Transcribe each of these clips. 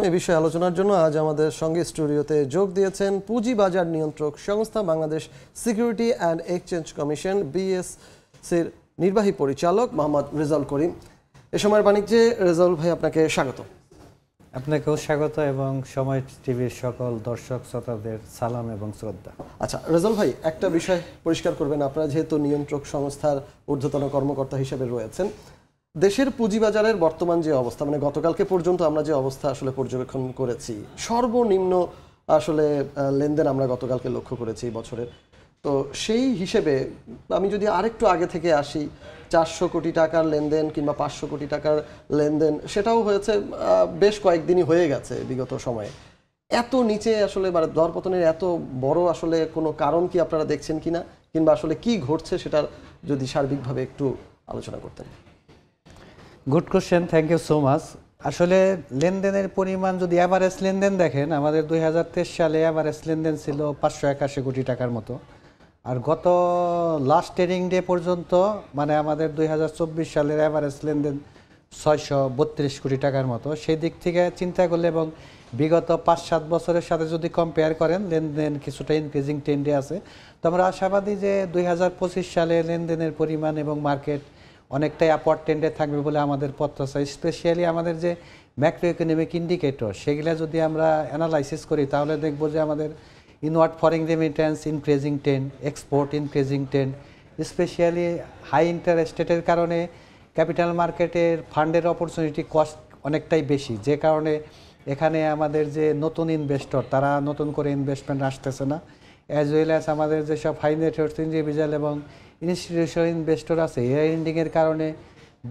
এই বিষয়ে আলোচনার জন্য আজ আমাদের সঙ্গে স্টুডিওতে যোগ দিয়েছেন পুঁজিবাজার নিয়ন্ত্রক সংস্থা Bangladesh security and exchange commission বিএসসির নির্বাহী পরিচালক মোহাম্মদ রেজাউল করিম। এ সময়ের বাণিজ্যে রেজাউল ভাই আপনাকে স্বাগত। আপনাকেও স্বাগত এবং সময় টিভির সকল দর্শক শ্রোতাদের সালাম এবং শ্রদ্ধা। আচ্ছা রেজাউল ভাই, একটা বিষয় পরিষ্কার করবেন, আপনারা যেহেতু নিয়ন্ত্রক সংস্থার ঊর্ধ্বতন কর্মকর্তা হিসেবে রয়েছেন, দেশের পুঁজিবাজারের বর্তমান যে অবস্থা, মানে গতকালকে পর্যন্ত আমরা যে অবস্থা আসলে পর্যবেক্ষণ করেছি, সর্বনিম্ন আসলে লেনদেন আমরা গতকালকে লক্ষ্য করেছি বছরের। তো সেই হিসেবে আমি যদি আরেকটু আগে থেকে আসি, 400 কোটি টাকার লেনদেন কিংবা 500 কোটি টাকার লেনদেন সেটাও হয়েছে বেশ কয়েকদিনই হয়ে গেছে বিগত সময়ে। এত নিচে আসলে মানে দরপতনের এত বড় আসলে কোনো কারণ কি আপনারা দেখছেন কিনা, কিংবা আসলে কি ঘটছে সেটার যদি সার্বিকভাবে একটু আলোচনা করতেন। Good question, thank you so much. আসলে লেনদেনের পরিমাণ যদি অ্যাভারেজ লেনদেন দেখেন, আমাদের 2023 সালে অ্যাভারেজ লেনদেন ছিল 581 কোটি টাকার মতো। আর গত লাস্ট ট্রেডিং ডে পর্যন্ত মানে আমাদের 2024 সালের অ্যাভারেজ লেনদেন 632 কোটি টাকার মতো। সেই দিক থেকে চিন্তা করলে এবং বিগত 5-7 বছরের সাথে যদি কম্পেয়ার করেন, লেনদেন কিছুটা ইনক্রিজিং ট্রেন্ডে আছে। তো আমরা আশাবাদী যে 2025 সালে লেনদেনের পরিমাণ এবং মার্কেট অনেকটাই আপওয়ার্ড ট্রেন্ডে থাকবে বলে আমাদের প্রত্যাশা। স্পেশালি আমাদের যে ম্যাক্রো ইকোনমিক ইন্ডিকেটর, সেগুলো যদি আমরা অ্যানালাইসিস করি তাহলে দেখব যে আমাদের inward foreign remittance increasing trend, export increasing trend, specially high interest রেটের কারণে ক্যাপিটাল মার্কেটের ফান্ডের অপরচুনিটি কস্ট অনেকটাই বেশি, যে কারণে এখানে আমাদের যে নতুন ইনভেস্টর তারা নতুন করে ইনভেস্টমেন্ট আসতেছে না। অ্যাজ ওয়েল অ্যাজ আমাদের যেসব হাই নেটওয়ার্থ ইন্ডিভিজুয়াল এবং ইনস্টিটিউশনাল ইনভেস্টর আছে, ইয়ার এন্ডিংয়ের কারণে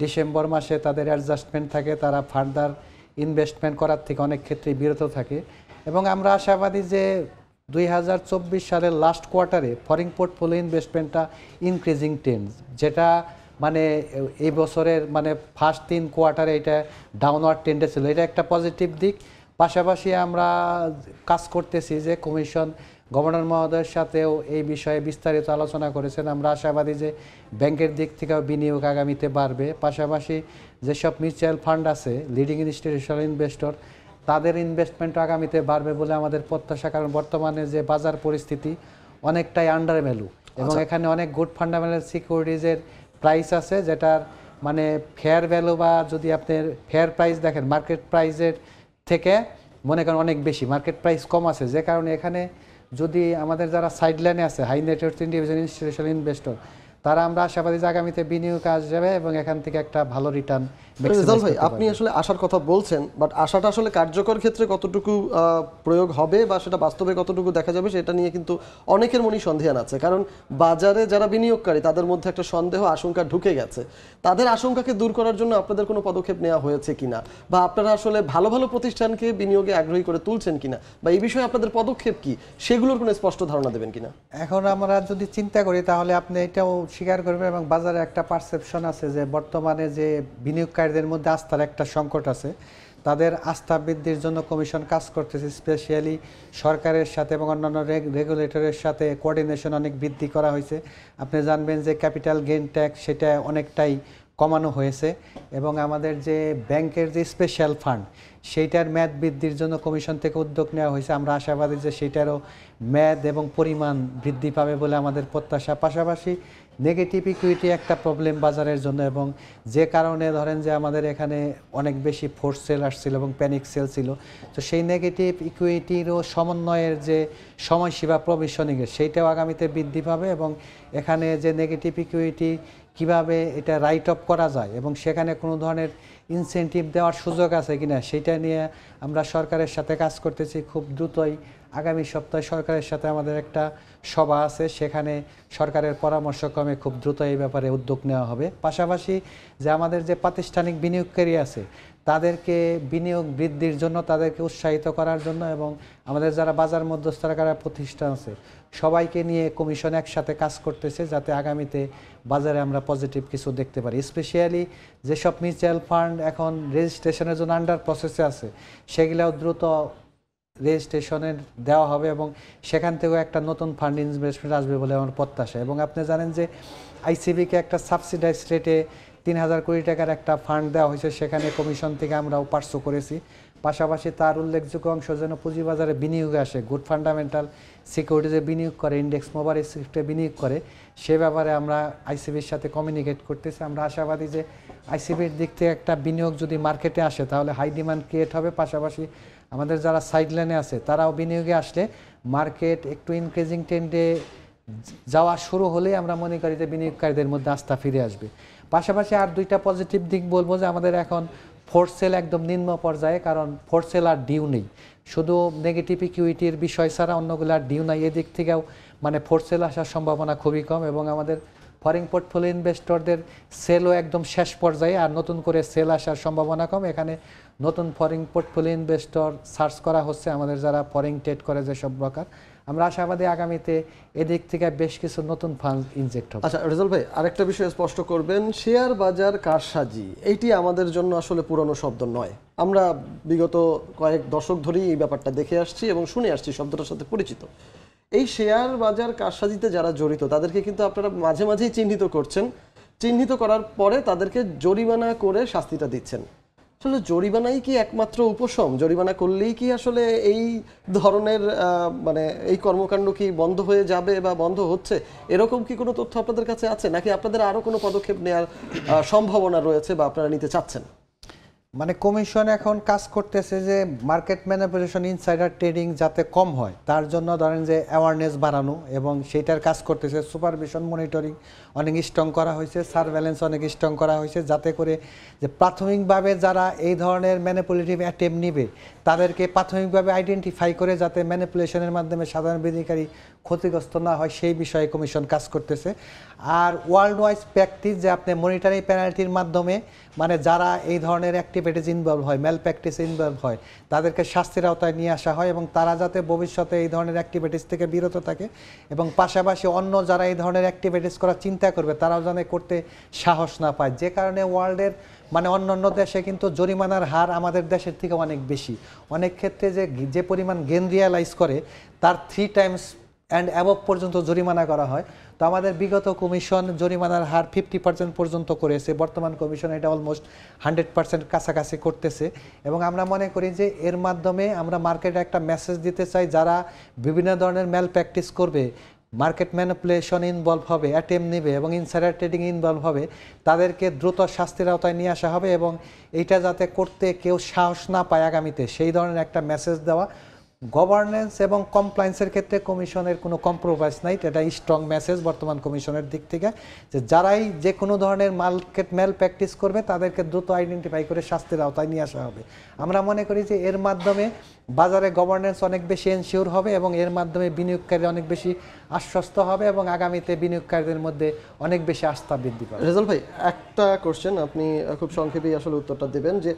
ডিসেম্বর মাসে তাদের অ্যাডজাস্টমেন্ট থাকে, তারা ফার্দার ইনভেস্টমেন্ট করার থেকে অনেক ক্ষেত্রেই বিরত থাকে। এবং আমরা আশাবাদী যে 2024 সালের লাস্ট কোয়ার্টারে ফরেন পোর্টফোলিও ইনভেস্টমেন্টটা ইনক্রিজিং ট্রেন্ড, যেটা মানে এই বছরের মানে ফার্স্ট 3 কোয়ার্টারে এটা ডাউনওয়ার্ড ট্রেন্ডে ছিল, এটা একটা পজিটিভ দিক। পাশাপাশি আমরা কাজ করতেছি যে কমিশন গভর্নর মহোদয়ের সাথেও এই বিষয়ে বিস্তারিত আলোচনা করেছেন। আমরা আশাবাদী যে ব্যাংকের দিক থেকেও বিনিয়োগ আগামীতে বাড়বে। পাশাপাশি যেসব মিউচুয়াল ফান্ড আছে, লিডিং ইনস্টিটিউশনাল ইনভেস্টর, তাদের ইনভেস্টমেন্ট আগামীতে বাড়বে বলে আমাদের প্রত্যাশা। কারণ বর্তমানে যে বাজার পরিস্থিতি অনেকটাই আন্ডার ভ্যালু এবং এখানে অনেক গুড ফান্ডামেন্টাল সিকিউরিটিজের প্রাইস আছে, যেটার মানে ফেয়ার ভ্যালু বা যদি আপনার ফেয়ার প্রাইস দেখেন মার্কেট প্রাইসের থেকে মনে করেন অনেক বেশি, মার্কেট প্রাইস কম আছে, যে কারণে এখানে যদি আমাদের যারা সাইডলাইনে আছে high net worth individual institutional investor, তারা আমরা আশাবাদী যে আগামীতে বিনিয়োগ আসবে এবং এখান থেকে একটা ভালো রিটার্ন। রেজাউল ভাই, আপনি আসলে আশার কথা বলছেন, বাট আশাটা আসলে কার্যকর ক্ষেত্রে কতটুকু প্রয়োগ হবে বা সেটা বাস্তবে কতটুকু দেখা যাবে সেটা নিয়ে কিন্তু অনেকের মনেই সন্দেহান আছে। কারণ বাজারে যারা বিনিয়োগকারী তাদের মধ্যে একটা সন্দেহ আশঙ্কা ঢুকে গেছে। তাদের আশঙ্কাকে দূর করার জন্য আপনাদের কোনো পদক্ষেপ নেওয়া হয়েছে কিনা, বা আপনারা আসলে ভালো ভালো প্রতিষ্ঠানকে বিনিয়োগে আগ্রহী করে তুলছেন কিনা, বা এই বিষয়ে আপনাদের পদক্ষেপ কি, সেগুলোর কোনো স্পষ্ট ধারণা দেবেন কিনা? এখন আমরা যদি চিন্তা করি তাহলে আপনি এটাও স্বীকার করবেন এবং বাজারে একটা পারসেপশন আছে যে বর্তমানে যে বিনিয়োগকারীদের মধ্যে আস্থার একটা সংকট আছে। তাদের আস্থা বৃদ্ধির জন্য কমিশন কাজ করতেছে, স্পেশালি সরকারের সাথে এবং অন্যান্য রেগুলেটরের সাথে কোঅর্ডিনেশন অনেক বৃদ্ধি করা হয়েছে। আপনি জানবেন যে ক্যাপিটাল গেইন ট্যাক্স সেটা অনেকটাই কমানো হয়েছে এবং আমাদের যে ব্যাংকের যে স্পেশাল ফান্ড সেইটার মেয়াদ বৃদ্ধির জন্য কমিশন থেকে উদ্যোগ নেওয়া হয়েছে। আমরা আশাবাদী যে সেইটারও মেয়াদ এবং পরিমাণ বৃদ্ধি পাবে বলে আমাদের প্রত্যাশা। পাশাপাশি নেগেটিভ ইকুইটি একটা প্রবলেম বাজারের জন্য, এবং যে কারণে ধরেন যে আমাদের এখানে অনেক বেশি ফোর্স সেল আসছিল এবং প্যানিক সেল ছিল। তো সেই নেগেটিভ ইকুইটিরও সমন্বয়ের যে সময়সীমা প্রভিশনিংয়ের সেইটাও আগামীতে বৃদ্ধি পাবে এবং এখানে যে নেগেটিভ ইকুইটি কিভাবে এটা রাইট অফ করা যায় এবং সেখানে কোনো ধরনের ইনসেন্টিভ দেওয়ার সুযোগ আছে কিনা সেটা নিয়ে আমরা সরকারের সাথে কাজ করতেছি। খুব দ্রুতই আগামী সপ্তাহে সরকারের সাথে আমাদের একটা সভা আছে, সেখানে সরকারের পরামর্শক্রমে খুব দ্রুত এই ব্যাপারে উদ্যোগ নেওয়া হবে। পাশাপাশি যে আমাদের যে প্রাতিষ্ঠানিক বিনিয়োগকারী আছে তাদেরকে বিনিয়োগ বৃদ্ধির জন্য, তাদেরকে উৎসাহিত করার জন্য এবং আমাদের যারা বাজার মধ্যস্থতাকারী প্রতিষ্ঠান আছে সবাইকে নিয়ে কমিশন একসাথে কাজ করতেছে যাতে আগামীতে বাজারে আমরা পজিটিভ কিছু দেখতে পারি। স্পেশালি যেসব মিউচুয়াল ফান্ড এখন রেজিস্ট্রেশনের জন্য আন্ডার প্রসেসে আছে সেগুলোও দ্রুত রেজিস্ট্রেশনের দেওয়া হবে এবং সেখান থেকেও একটা নতুন ফান্ড ইনভেস্টমেন্ট আসবে বলে আমার প্রত্যাশা। এবং আপনি জানেন যে আইসিবিকে একটা সাবসিডাইজ রেটে 3000 কোটি টাকার একটা ফান্ড দেওয়া হয়েছে, সেখানে কমিশন থেকে আমরাও পার্সু করেছি। পাশাপাশি তার উল্লেখযোগ্য অংশ যেন পুঁজিবাজারে বিনিয়োগে আসে, গুড ফান্ডামেন্টাল সিকিউরিটিজে বিনিয়োগ করে, ইন্ডেক্স মোবাইল সিফটে বিনিয়োগ করে, সে ব্যাপারে আমরা আইসিবির সাথে কমিউনিকেট করতেছি। আমরা আশাবাদী যে আইসিবির দিক থেকে একটা বিনিয়োগ যদি মার্কেটে আসে তাহলে হাই ডিমান্ড ক্রিয়েট হবে। পাশাপাশি আমাদের যারা সাইডলাইনে আছে তারাও বিনিয়োগে আসলে মার্কেট একটু ইনক্রিজিং ট্রেন্ডে যাওয়া শুরু হলেই আমরা মনে করি যে বিনিয়োগকারীদের মধ্যে আস্থা ফিরে আসবে। পাশাপাশি আর দুইটা পজিটিভ দিক বলবো যে আমাদের এখন ফোর্স সেল একদম নিম্ন পর্যায়ে, কারণ ফোর্স সেল আর ডিউ নেই, শুধু নেগেটিভ ইকুইটির বিষয় ছাড়া অন্যগুলো আর ডিউ নাই। এদিক থেকেও মানে ফোর্স সেল আসার সম্ভাবনা খুবই কম এবং আমাদের ফরেন পোর্টফোলিও ইনভেস্টরদের সেলও একদম শেষ পর্যায়ে, আর নতুন করে সেল আসার সম্ভাবনা কম। এখানে নতুন ফরেন পোর্টফোলিও ইনভেস্টর সার্চ করা হচ্ছে, আমাদের যারা ফরেন ট্রেড করে যেসব ব্রোকার। আমরা আশাবাদী আগামীতে এদিক থেকে বেশ কিছু নতুন ফান্ড ইনজেক্ট হবে। আচ্ছা রেজাল ভাই, আরেকটা বিষয় স্পষ্ট করবেন, শেয়ার বাজার কারসাজি এইটি আমাদের জন্য আসলে পুরনো শব্দ নয়। আমরা বিগত কয়েক দশক ধরেই এই ব্যাপারটা দেখে আসছি এবং শুনে আসছি, শব্দটার সাথে পরিচিত। এই শেয়ার বাজার কারসাজিতে যারা জড়িত তাদেরকে কিন্তু আপনারা মাঝে মাঝেই চিহ্নিত করছেন, চিহ্নিত করার পরে তাদেরকে জরিমানা করে শাস্তিটা দিচ্ছেন। আসলে জরিমানাই কি একমাত্র উপশম? জরিমানা করলেই কি আসলে এই ধরনের মানে এই কর্মকাণ্ড কি বন্ধ হয়ে যাবে বা বন্ধ হচ্ছে, এরকম কি কোনো তথ্য আপনাদের কাছে আছে, নাকি আপনাদের আরো কোনো পদক্ষেপ নেওয়ার সম্ভাবনা রয়েছে বা আপনারা নিতে চাচ্ছেন? মানে কমিশন এখন কাজ করতেছে যে মার্কেট ম্যানিপুলেশন, ইনসাইডার ট্রেডিং যাতে কম হয় তার জন্য ধরেন যে অ্যাওয়ারনেস বাড়ানো এবং সেইটার কাজ করতেছে। সুপারভিশন মনিটরিং অনেক স্ট্রং করা হয়েছে, সার্ভেলেন্স অনেক স্ট্রং করা হয়েছে, যাতে করে যে প্রাথমিকভাবে যারা এই ধরনের ম্যানিপুলেটিভ অ্যাটেম্প নিবে তাদেরকে প্রাথমিকভাবে আইডেন্টিফাই করে যাতে ম্যানিপুলেশনের মাধ্যমে সাধারণ বিনিয়োগকারী ক্ষতিগ্রস্ত না হয় সেই বিষয়ে কমিশন কাজ করতেছে। আর ওয়ার্ল্ড ওয়াইজ প্র্যাকটিস যে আপনি মনিটরিং পেনাল্টির মাধ্যমে মানে যারা এই ধরনের অ্যাক্টিভিটিস ইনভলভ হয়, ম্যাল প্র্যাকটিসে ইনভলভ হয়, তাদেরকে শাস্তির আওতায় নিয়ে আসা হয় এবং তারা যাতে ভবিষ্যতে এই ধরনের অ্যাক্টিভিটিস থেকে বিরত থাকে এবং পাশাপাশি অন্য যারা এই ধরনের অ্যাক্টিভিটিস করার চিন্তা করবে তারাও যেন করতে সাহস না পায়। যে কারণে ওয়ার্ল্ডের মানে অন্যান্য দেশে কিন্তু জরিমানার হার আমাদের দেশের থেকে অনেক বেশি। অনেক ক্ষেত্রে যে পরিমাণ গেইন রিয়ালাইজ করে তার 3 টাইমস অ্যান্ড অ্যাবভ পর্যন্ত জরিমানা করা হয়। তো আমাদের বিগত কমিশন জরিমানার হার 50% পর্যন্ত করেছে, বর্তমান কমিশন এটা অলমোস্ট 100% কাছাকাছি করতেছে এবং আমরা মনে করি যে এর মাধ্যমে আমরা মার্কেটে একটা মেসেজ দিতে চাই, যারা বিভিন্ন ধরনের ম্যাল প্র্যাকটিস করবে, মার্কেট ম্যানিপুলেশন ইনভলভ হবে, অ্যাটেম্প নেবে এবং ইনসাইডার ট্রেডিং ইনভলভ হবে, তাদেরকে দ্রুত শাস্তির আওতায় নিয়ে আসা হবে এবং এইটা যাতে করতে কেউ সাহস না পায় আগামীতে, সেই ধরনের একটা মেসেজ দেওয়া। গভর্নেন্স এবং কমপ্লায়েন্সের ক্ষেত্রে কমিশনের কোনো কম্প্রোমাইজ নাই, এটা স্ট্রং মেসেজ বর্তমান কমিশনের দিক থেকে যে যারাই যে কোনো ধরনের মার্কেট ম্যাল প্র্যাকটিস করবে তাদেরকে দ্রুত আইডেন্টিফাই করে শাস্তির আওতায় নিয়ে আসা হবে। আমরা মনে করি যে এর মাধ্যমে বাজারে গভর্নেন্স অনেক বেশি এনশিওর হবে এবং এর মাধ্যমে বিনিয়োগকারী অনেক বেশি আশ্বস্ত হবে এবং আগামীতে বিনিয়োগকারীদের মধ্যে অনেক বেশি আস্থা বৃদ্ধি পাবে। রেজাল ভাই, একটা কোশ্চেন, আপনি খুব সংক্ষেপেই আসলে উত্তরটা দেবেন, যে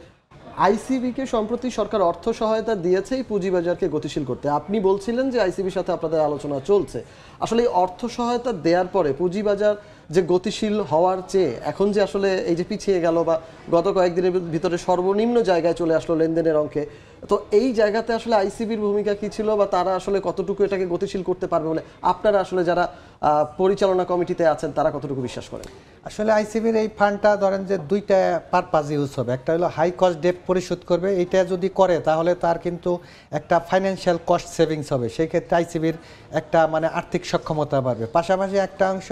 আইসিবিকে সম্প্রতি সরকার অর্থ সহায়তা দিয়েছে এই পুঁজিবাজারকে গতিশীল করতে। আপনি বলছিলেন যে আইসিবির সাথে আপনাদের আলোচনা চলছে। আসলে এই অর্থ সহায়তা দেওয়ার পরে পুঁজিবাজার যে গতিশীল হওয়ার চেয়ে এখন যে আসলে এই যে পিছিয়ে গেল বা গত কয়েকদিনের ভিতরে সর্বনিম্ন জায়গায় চলে আসলো লেনদেনের অঙ্কে, তো এই জায়গাতে আসলে আইসিবির ভূমিকা কি ছিল বা তারা আসলে কতটুকু এটাকে গতিশীল করতে পারবে বলে আপনারা আসলে যারা পরিচালনা কমিটিতে আছেন তারা কতটুকু বিশ্বাস করেন? আসলে আইসিবির এই ফান্ডটা ধরেন যে দুইটা পারপাজ ইউজ হবে। একটা হলো হাই কস্ট ডেট পরিশোধ করবে, এইটা যদি করে তাহলে তার কিন্তু একটা ফাইন্যান্সিয়াল কস্ট সেভিংস হবে, সেই ক্ষেত্রে আইসিবির একটা মানে আর্থিক সক্ষমতা বাড়বে। পাশাপাশি একটা অংশ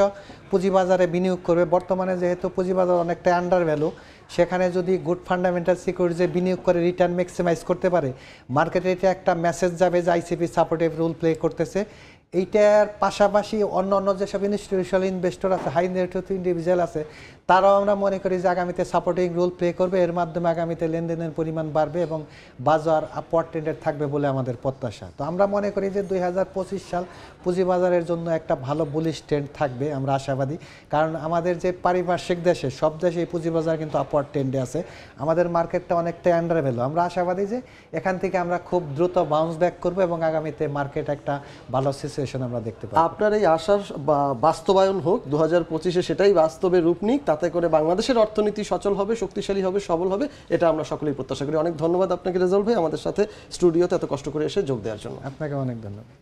পুঁজিবাজারে বিনিয়োগ করবে। বর্তমানে যেহেতু পুঁজিবাজার অনেকটা আন্ডার ভ্যালু, সেখানে যদি গুড ফান্ডামেন্টাল সিকিউরিটিজে বিনিয়োগ করে রিটার্ন ম্যাক্সিমাইজ করতে পারে, মার্কেটে এটা একটা মেসেজ যাবে যে আইসিবি সাপোর্টিভ রোল প্লে করতেছে। এইটার পাশাপাশি অন্য অন্য যেসব ইনস্টিটিউশনাল ইনভেস্টর আছে, হাই নেট ওয়ার্থ ইন্ডিভিজুয়াল আছে, তারাও আমরা মনে করি যে আগামীতে সাপোর্টিং রোল প্লে করবে। এর মাধ্যমে আগামীতে লেনদেনের পরিমাণ বাড়বে এবং বাজার আপওয়ার্ড ট্রেন্ডের থাকবে বলে আমাদের প্রত্যাশা। তো আমরা মনে করি যে 2025 সাল পুঁজিবাজারের জন্য একটা ভালো বুলিশ ট্রেন্ড থাকবে, আমরা আশাবাদী। কারণ আমাদের যে পারিপার্শ্বিক দেশে সব দেশে এই পুঁজিবাজার কিন্তু আপওয়ার্ড ট্রেন্ডে আছে, আমাদের মার্কেটটা অনেকটাই আন্ডার ভ্যালু। আমরা আশাবাদী যে এখান থেকে আমরা খুব দ্রুত বাউন্স ব্যাক করবো এবং আগামীতে মার্কেট একটা ভালো সিচুয়েশন আমরা দেখতে পাবো। আপনার এই আশার বাস্তবায়ন হোক 2025-এ, সেটাই বাস্তবে রূপ নিক, তাতে করে বাংলাদেশের অর্থনীতি সচল হবে, শক্তিশালী হবে, সবল হবে, এটা আমরা সকলেই প্রত্যাশা করি। অনেক ধন্যবাদ আপনাকে রেজাল ভাই আমাদের সাথে স্টুডিওতে এত কষ্ট করে এসে যোগ দেওয়ার জন্য। আপনাকে অনেক ধন্যবাদ।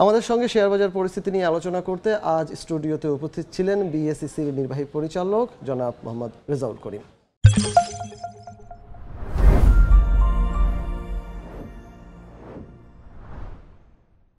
আমাদের সঙ্গে শেয়ার বাজার পরিস্থিতি নিয়ে আলোচনা করতে আজ স্টুডিওতে উপস্থিত ছিলেন বিএসইসির নির্বাহী পরিচালক জনাব মোহাম্মদ রেজাউল করিম।